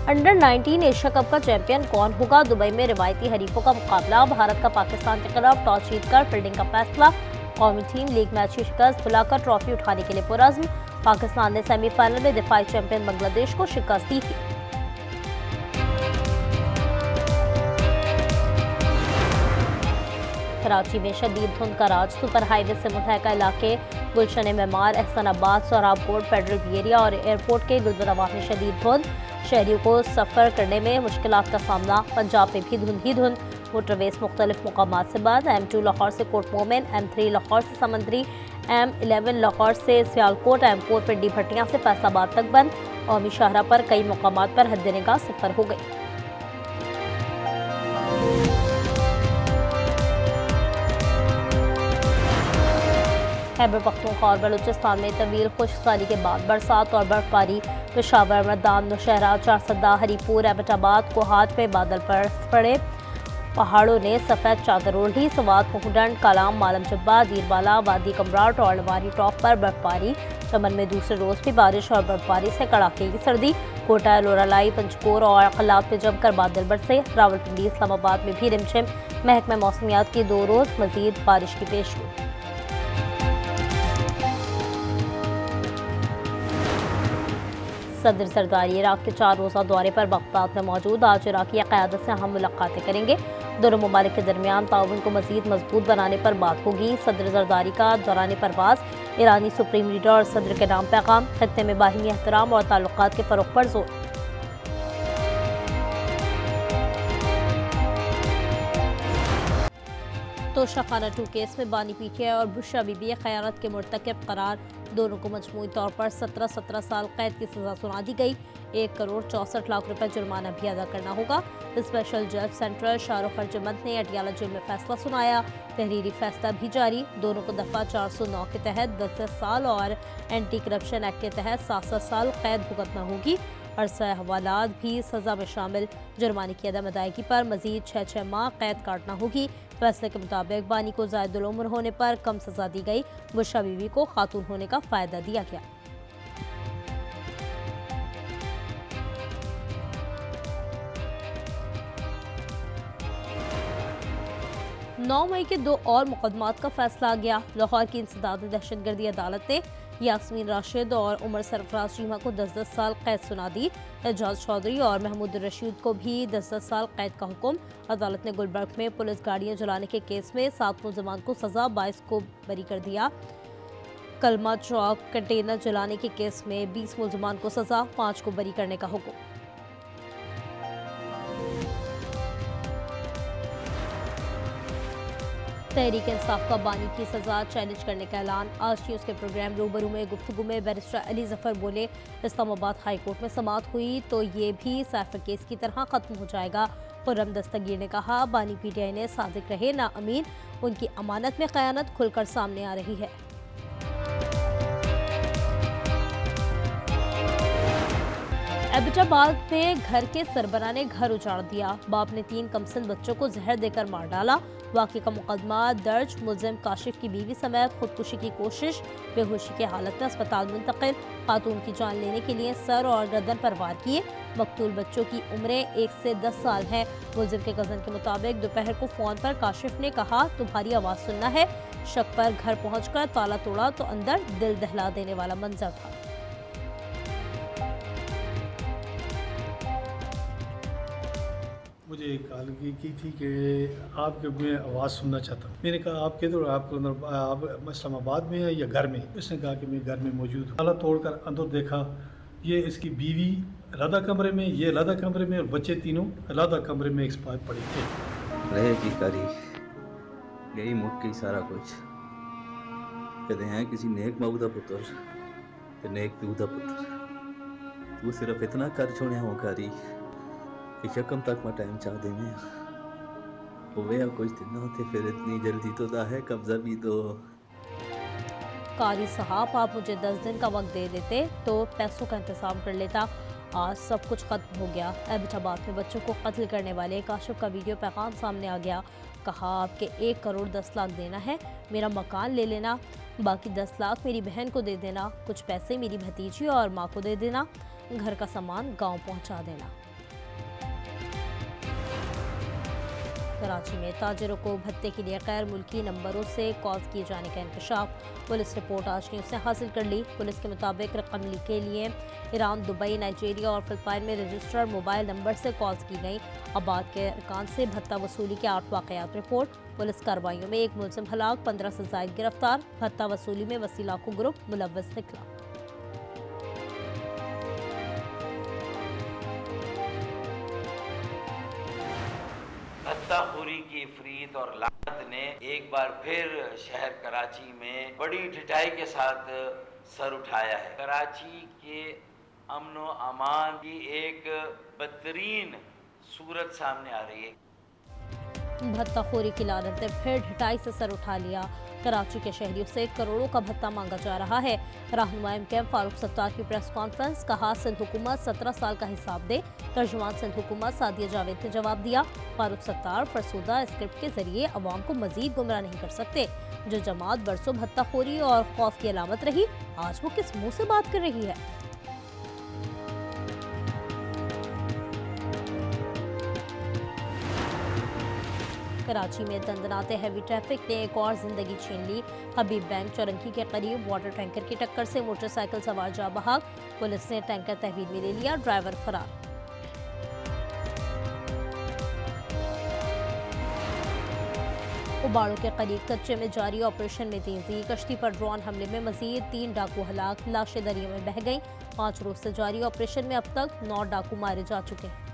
Under 19 Asia cup का champion कौन होगा? दुबई में रिवायती हरीफों का मुकाबला। भारत का पाकिस्तान के खिलाफ टॉस जीतकर फील्डिंग का फैसला। कौमी टीम लीग मैच की शिकस्त बुलाकर ट्रॉफी उठाने के लिए पुरज़्म। पाकिस्तान ने सेमीफाइनल में दिफाई चैंपियन बांग्लादेश को शिकस्त दी थी। कराची में शदीद धुंध का राज। सुपर हाईवे से मुतहका इलाके गुलशन मेमार, एहसनाबाद, सोहराबकोट, फेडरल एरिया और एयरपोर्ट के गुजरवा में शदीद धुंध। शहरियों को सफ़र करने में मुश्किलात का सामना। पंजाब में भी धुंध ही धुंध। मोटरवेज मुख्तलिफ मकामात से बंद। M2 लाहौर से कोट मोमिन, M3 लाहौर से समंदरी, M11 लाहौर से सियालकोट, M4 पिंडी भट्टियां से फैसलाबाद तक बंद। कौमी शाहरा पर कई मकामात पर हद निगाह सिफर हो गई। खैबर पख्तूनख्वा और बलूचिस्तान में तवील खुश्कसाली के बाद बरसात और बर्फबारी। पेशावर, मरदान, नौशहरा, चारसदा, हरीपुर, एबटाबाद, कोहाट में बादल पड़े। पहाड़ों ने सफ़ेद चादर ओढ़ ली। सवात, मुहडंड, कालाम, मालम जुब्बा, दीरबाला, वादी कमराट और लवारी टॉप पर बर्फबारी। चमन में दूसरे रोज़ भी बारिश और बर्फबारी से कड़ाके की सर्दी। कोटा, लोरालाई, पंचकोर और कलात में जमकर बादल बरसे। रावलपिंडी, इस्लामाबाद में भी रिमझिम। महकमे मौसमियात की 2 रोज़ मजीद बारिश की पेशगोई। सदर जरदारी इराक के 4 रोज़ा दौरे पर बगदाद में मौजूद। आज इराकी क़यादत से अहम मुलाकातें करेंगे। दोनों ममालिक के दरमियान ताउन को मज़ीद मजबूत बनाने पर बात होगी। सदर जरदारी का दौरान परवाज़ ईरानी सुप्रीम लीडर और सदर के नाम पैगाम। खत्ते में बाहिमी एहतराम और ताल्लुकात के फ़रोग़ पर जोर। तोशाखाना 2 केस में बानी पीटीआई और बुशरा बीबी ख़यानत के मुर्तकिब करार। दोनों को मजमूई तौर पर 17 साल कैद की सज़ा सुना दी गई। 1 करोड़ 64 लाख रुपए जुर्माना भी अदा करना होगा। स्पेशल जज सेंट्रल शाहरुख अर्जमंद ने अटियाला जेल में फैसला सुनाया। तहरीरी फैसला भी जारी। दोनों को दफ़ा 409 के तहत 10 साल और एंटी करप्शन एक्ट के तहत 7 साल कैद भुगतना होगी। अरसा हवालात भी सज़ा में शामिल। जुर्माने की अदम अदायगी पर मजीद 6 माह कैद काटना होगी। फैसले के मुताबिक बानी को ज़ायदुल उम्र होने पर कम सज़ा दी गई। बुशरा बीवी को खातून होने का फ़ायदा दिया गया। नौ मई के 2 और मुकदमात का फैसला आ गया। लाहौर की इंसदाद दहशतगर्दी अदालत ने यास्मीन राशिद और उमर सरफराज चीमा को 10-10 साल कैद सुना दी। एजाज चौधरी और महमूद रशीद को भी 10-10 साल कैद का हुक्म। अदालत ने गुलबर्ग में पुलिस गाड़ियां जलाने के केस में 7 मुलजमान को सजा, 22 को बरी कर दिया। कलमा चौक कंटेनर जलाने के केस में 20 मुलजमान को सजा, 5 को बरी करने का हुक्म। तहरीक इंसाफ का बानी की सजा चैलेंज करने का ऐलान। आज न्यूज़ के प्रोग्राम रूबरू में गुफ्तगू में बैरिस्टर अली जफर बोले, इस्लामाबाद हाई कोर्ट में समाअत हुई तो ये भी साइफर केस की तरह खत्म हो जाएगा। खुर्रम दस्तगीर ने कहा, बानी पीटीआई ने सादिक रहे ना अमीन, उनकी अमानत में खयानत खुलकर सामने आ रही है। एबटाबाद में घर के सरबराह ने घर उजाड़ दिया। बाप ने 3 कमसिन बच्चों को जहर देकर मार डाला। वाक़े का मुकदमा दर्ज। मुलजिम काशिफ की बीवी समेत खुदकुशी की कोशिश। बेहोशी की हालत में अस्पताल मुंतकिल। खातून की जान लेने के लिए सर और गर्दन पर वार किए। मकतूल बच्चों की उम्रें 1 से 10 साल हैं। मुलजिम के कज़न के मुताबिक दोपहर को फ़ोन पर काशिफ ने कहा, तुम्हारी आवाज़ सुनना है। शक पर घर पहुँचकर ताला तोड़ा तो अंदर दिल दहला देने वाला मंजर था। मुझे कॉल की थी कि आपके मैं आवाज़ सुनना चाहता हूँ। मैंने कहा आप किधर, आपको अंदर, आप इस्लामाबाद में है या घर में? उसने कहा कि मैं घर में मौजूद हूँ। ताला तोड़कर अंदर देखा, ये इसकी बीवी अलहदा कमरे में, ये अलहदा कमरे में और बच्चे तीनों अलहदा कमरे में एक्सपायर पड़े थे। रहेगी करी यही मुक गई सारा कुछ। कहते हैं किसी नेक माऊ दा पुत्र ते नेक प्यू दा पुत्र, तू सिर्फ इतना कर छोड़िया हो करी कि शकम तक मैं टाइम चाह देने होवे कुछ दिन होते, फिर इतनी जल्दी तो दा है कब्जा भी दो। कारी साहब, आप मुझे 10 दिन का वक्त दे देते तो पैसों का इंतजाम कर लेता। आज सब कुछ खत्म हो गया। एबटाबाद में बच्चों को कत्ल करने वाले काशिफ का वीडियो पैगाम सामने आ गया। कहा, आपके 1 करोड़ 10 लाख देना है, मेरा मकान ले लेना, बाकी 10 लाख मेरी बहन को दे देना, कुछ पैसे मेरी भतीजी और माँ को दे देना, घर का सामान गाँव पहुँचा देना। कराची में ताजिरों को भत्ते के लिए गैर मुल्की नंबरों से कॉल किए जाने का इंकशाफ। पुलिस रिपोर्ट आज न्यूज़ ने हासिल कर ली। पुलिस के मुताबिक रकम के लिए ईरान, दुबई, नाइजीरिया और फिलिपाइन में रजिस्टर्ड मोबाइल नंबर से कॉल्स की गई। आबाद के अरकान से भत्ता वसूली के 8 वाक़यात रिपोर्ट। पुलिस कार्रवाइयों में एक मुलजिम हलाक, 15 से ज़ायद गिरफ्तार। भत्ता वसूली में वसी लाखों ग्रुप मुलव्वस निकला। भत्ताखोरी की इफरीत और लानत ने एक बार फिर शहर कराची में बड़ी ढिठाई के साथ सर उठाया है। कराची के अमन व अमान की एक बदतरीन सूरत सामने आ रही है। भत्ताखोरी की लानत ने फिर ढिठाई से सर उठा लिया। कराची के शहरियों से करोड़ों का भत्ता मांगा जा रहा है। रहनुमा एमकेएम फारूक सत्तार की प्रेस कॉन्फ्रेंस, कहा सिंध हुकूमत 17 साल का हिसाब दे। तर्जुमान सिंध हुकूमत सादिया जावेद ने जवाब दिया, फारूक सत्तार फरसुदा स्क्रिप्ट के जरिए अवाम को मजीद गुमराह नहीं कर सकते। जो जमात बरसों भत्ताखोरी और खौफ की अलामत रही, आज वो किस मुंह से बात कर रही है। कराची में दंदनाते हैवी ट्रैफिक ने एक और जिंदगी छीन ली। हबीब बैंक चौरंगी के करीब वाटर टैंकर की टक्कर से मोटरसाइकिल सवार जा बहाक। पुलिस ने टैंकर तहवील में ले लिया, ड्राइवर फरार। उबाड़ों के करीब कच्चे में जारी ऑपरेशन में तेजी। कश्ती पर ड्रोन हमले में मजीद 3 डाकू हलाक, लाशें दरिया में बह गईं। 5 रोज से जारी ऑपरेशन में अब तक 9 डाकू मारे जा चुके हैं।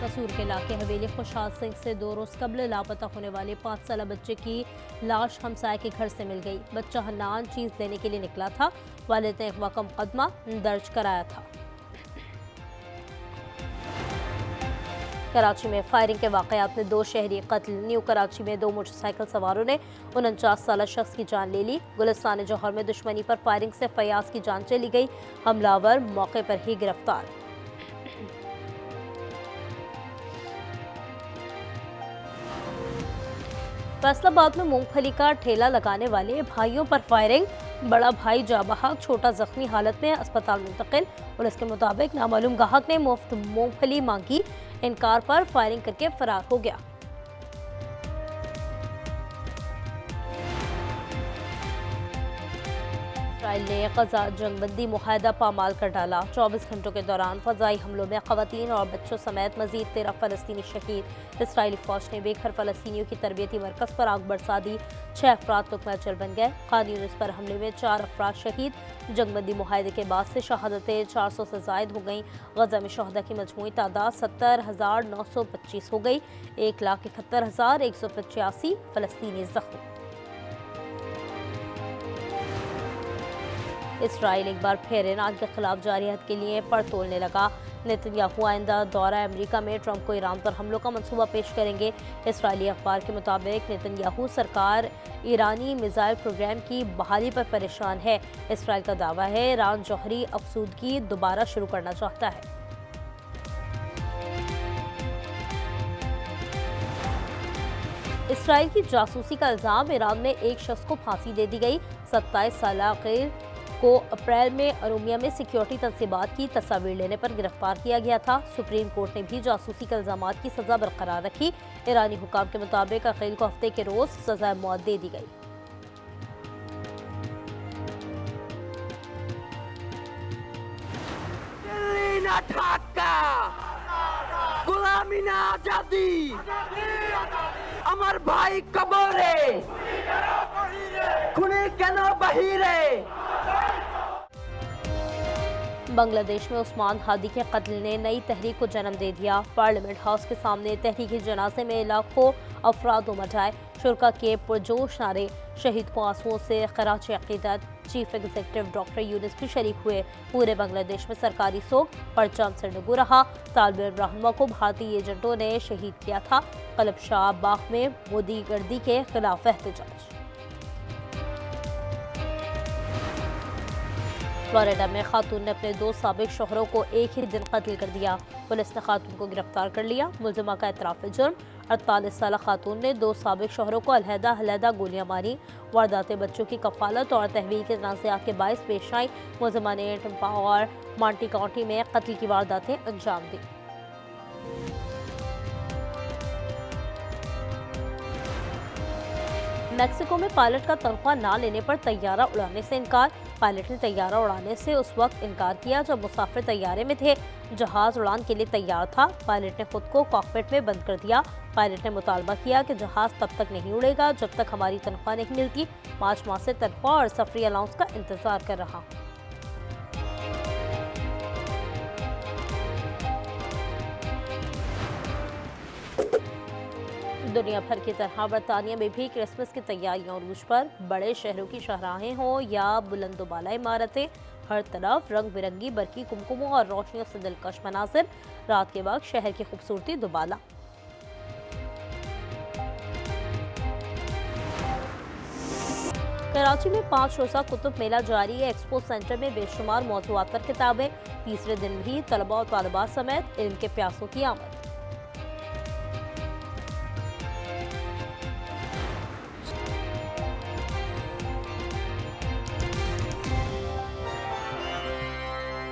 कसूर के इलाके हवेली खुशहाल सिंह से 2 रोज कबल लापता होने वाले 5 साला बच्चे की लाश हमसाये के घर से मिल गई। बच्चा हन्नान चीज लेने के लिए निकला था। वालिद ने अगवा का मुकदमा दर्ज कराया था। कराची में फायरिंग के वाकयात में 2 शहरी कत्ल। न्यू कराची में 2 मोटरसाइकिल सवारों ने 49 साला शख्स की जान ले ली। गुलिस्तान जौहर में दुश्मनी पर फायरिंग से फयाज की जान चली गई। हमलावर मौके पर ही गिरफ्तार। फैसलाबाद में मूंगफली का ठेला लगाने वाले भाइयों पर फायरिंग। बड़ा भाई जाबहाक, छोटा जख्मी हालत में अस्पताल मुंतकिल। पुलिस के मुताबिक नामालूम गाहक ने मुफ्त मूंगफली मांगी, इनकार पर फायरिंग करके फरार हो गया। इसराइल ने गजा जंगबंदी मुआहदा पामाल कर डाला। 24 घंटों के दौरान फजाई हमलों में खवातीन और बच्चों समेत मजीद 13 फलस्तीनी शहीद। इसराइली फौज ने बेघर फलस्तीनियों की तरबियती मरकज पर आग बरसा दी। 6 अफराद तुकमा चल बन गए। खान यूनिस पर हमले में 4 अफराद शहीद। जंगबंदी मुआहदे के बाद से शहादतें 400 से जायद हो गईं। गजा में शहदा की मजमूई तादाद 70,925 हो गई। 1,71,185 फलस्तीनी जख्मी। इसराइल एक बार फिर ईरान के खिलाफ जारियत के लिए पर तोलने लगा। नेतन्याहू आइंदा दौरा अमेरिका में ट्रंप को ईरान पर हमलों का मंसूबा पेश करेंगे। इसराइली अखबार के मुताबिक नेतन्याहू सरकार ईरानी मिसाइल प्रोग्राम की बहाली पर परेशान है। इसराइल का दावा है ईरान जौहरी अफसूदगी दोबारा शुरू करना चाहता है। इसराइल की जासूसी का इल्जाम। ईरान में एक शख्स को फांसी दे दी गई। 27 साल गैर को अप्रैल में अरोमिया में सिक्योरिटी तनसीबात की तस्वीर लेने पर गिरफ्तार किया गया था। सुप्रीम कोर्ट ने भी जासूसी के इल्जामात की सजा बरकरार रखी। ईरानी हुकाम के मुताबिक अखील को हफ्ते के रोज सजा मौत दे दी गई। दिल्ली ना ढाका, गुलामी ना आजादी, আমার ভাই কবরে খুনি কেন বাহিরে। बांग्लादेश में उस्मान हादी के कत्ल ने नई तहरीक को जन्म दे दिया। पार्लियामेंट हाउस के सामने तहरीकी जनाजे में लाखों अफराद उमड़ आए। शुरा के पुरजोश नारे, शहीद को आंसुओं से खराज अकीदत। चीफ एग्जीक्यूटिव डॉक्टर यूनिस भी शरीक हुए। पूरे बांग्लादेश में सरकारी सोग, परचम सिरनगू रहा। तालिब इल्म रहनुमा को भारतीय एजेंटों ने शहीद किया था। कलब शाह बाग में मोदी गर्दी के खिलाफ एहतजाज। फ्लोरिडा में खातून ने अपने 2 साबिक शौहरों को एक ही दिन कत्ल कर दिया। पुलिस ने खातून को गिरफ्तार कर लिया। मुलजिमा का एतराफ़ जुर्म। 48 साल खातून ने 2 साबिक शौहरों को अलहदा गोलियां मारी। वारदातें बच्चों की कफालत और तहवील के तनाज़ात के बायस पेश आई। मुलजिमा ने टिम्पा और मांटी काउंटी में कत्ल की वारदातें अंजाम दी। मैक्सिको में पायलट का तनख्वाह ना लेने पर तैयारा उड़ाने से इनकार। पायलट ने तैयारा उड़ाने से उस वक्त इनकार किया जब मुसाफिर तैयारे में थे। जहाज उड़ान के लिए तैयार था। पायलट ने खुद को कॉकपिट में बंद कर दिया। पायलट ने मुतालबा किया कि जहाज तब तक नहीं उड़ेगा जब तक हमारी तनख्वाह नहीं मिलती। 5 माह से तनख्वाह और सफरी अलाउंस का इंतजार कर रहा। दुनिया भर की तरह बरतानिया में भी क्रिसमस की तैयारियां उरूज पर। बड़े शहरों की शाहराहें हों या बुलंदोबाला इमारतें, हर तरफ रंग बिरंगी बरकी कुमकुमों और रोशनियों से दिलकश मनासिर। रात के वक्त शहर की खूबसूरती दुबाला। कराची में 5 रोज़ा कुतुब मेला जारी है। एक्सपो सेंटर में बेशुमार मौज़ूआत पर किताबें। तीसरे दिन भी तलबा और तालिबात समेत इल्म के प्यासों की आमद।